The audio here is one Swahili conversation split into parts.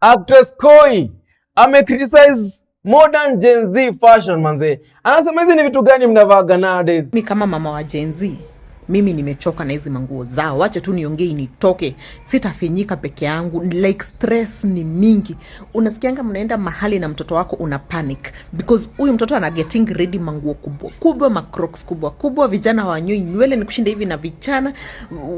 Actress Koi criticize modern Gen Z fashion manze. Anasema hizi ni vitu gani mnavaga nowadays? Mimi kama mama wa Gen Z, mimi nimechoka na hizi manguo zao. Wacha tu niongee nitoke. Sitafinyika peke yangu. Like stress ni mingi. Unasikianga mnaenda mahali na mtoto wako una panic because huyu mtoto ana getting ready manguo kubwa kubwa, macrocs kubwa kubwa, vijana wanyoi nywele ni kushinda hivi na vijana,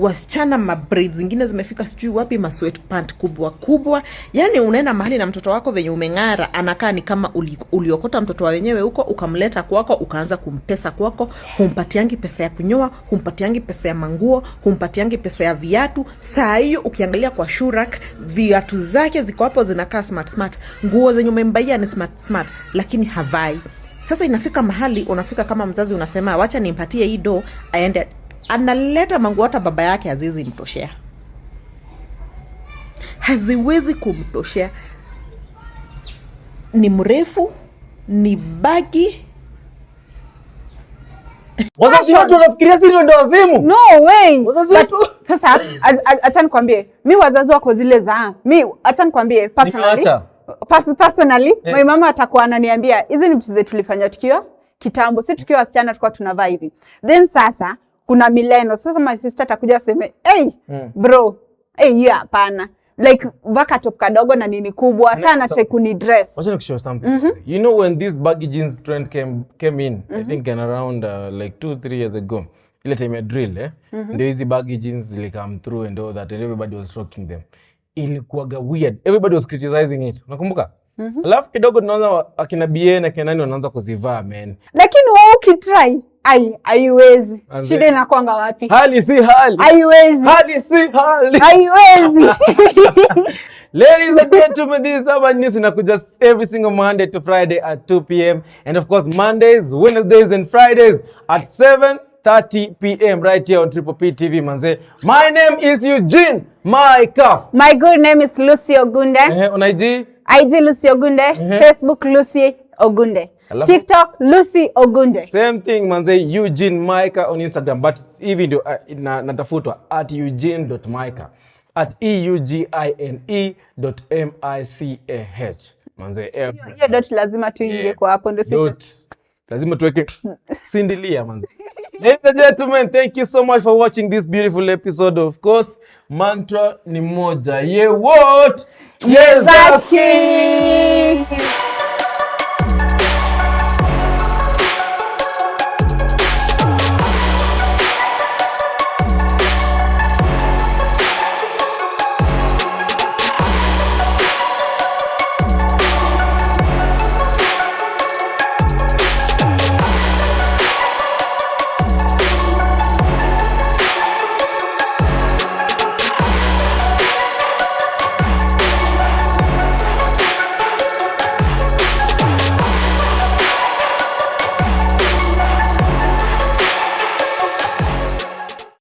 wasichana mabraids zingine zimefika sijui wapi, ma sweatpant kubwa kubwa. Yani unaenda mahali na mtoto wako venye umeng'ara, anakaa ni kama uliokota mtoto wa wenyewe huko ukamleta kwako, ukaanza kumpesa kwako, humpatiangi pesa ya kunyoa, humpatiangi pesa ya manguo, humpatiangi pesa ya viatu. Saa hiyo ukiangalia kwa Shurak, viatu zake ziko hapo zinakaa smart, nguo zenye umembaia ni smart, lakini havai. Sasa inafika mahali unafika kama mzazi unasema wacha nimpatie hii do aende, analeta manguo hata baba yake haziwezi mtoshea. Haziwezi kumtoshea. Ni mrefu, ni bagi. Wazazi watu wanafikiria sisi ndio wazimu? No way. Wazazi watu. Sasa acha nikwambie, mimi wazazi wako zile za mimi acha nikwambie personally my mama atakuwa ananiambia hizi ni vitu zetu tulifanya tukiwa kitambo, si tukiwa wasichana tulikuwa tunavaa hivi. Then sasa kuna millennials. Sasa my sister atakuja aseme, "Hey bro, yeah hapana." Like vaka top kadogo na nini kubwa sana try kuni dress. Wacha nikushow something. You know when this baggy jeans trend came in, I think in around like 2-3 years ago. Ile time ya drill ndio hizi baggy jeans zilikam through and all that, and everybody was rocking them. Ilikuwaga weird. Everybody was criticizing it. Unakumbuka? Alafu kidogo tunaanza akina BN na kina nani wanaanza kuzivaa man. Lakini wao ukitry haiwezi. Shida inakuanga wapi? Hali si hali. Haiwezi. Hali si hali. Haiwezi. Ladies and gentlemen, this is our news inakuja every single Monday to Friday at 2 p.m. And of course Mondays, Wednesdays and Fridays at 7:30 p.m. right here on Triple P TV manze. My name is Eugene Maika. My good name is Lucy Ogunde. On IG Lucy Ogunde. Facebook Lucy Ogunde. TikTok Lucy Ogunde. Same thing manze, Eugene Maika on Instagram, but hivi ndio natafutwa at eugene.maika @eugine.mikah manze. Hiyo dot lazima tuingie kwa hapo ndio sisi. Lazima tuweke sindilia manze. Ladies and gentlemen, thank you so much for watching this beautiful episode. Of course, mantra ni moja. What? Yes, that's king.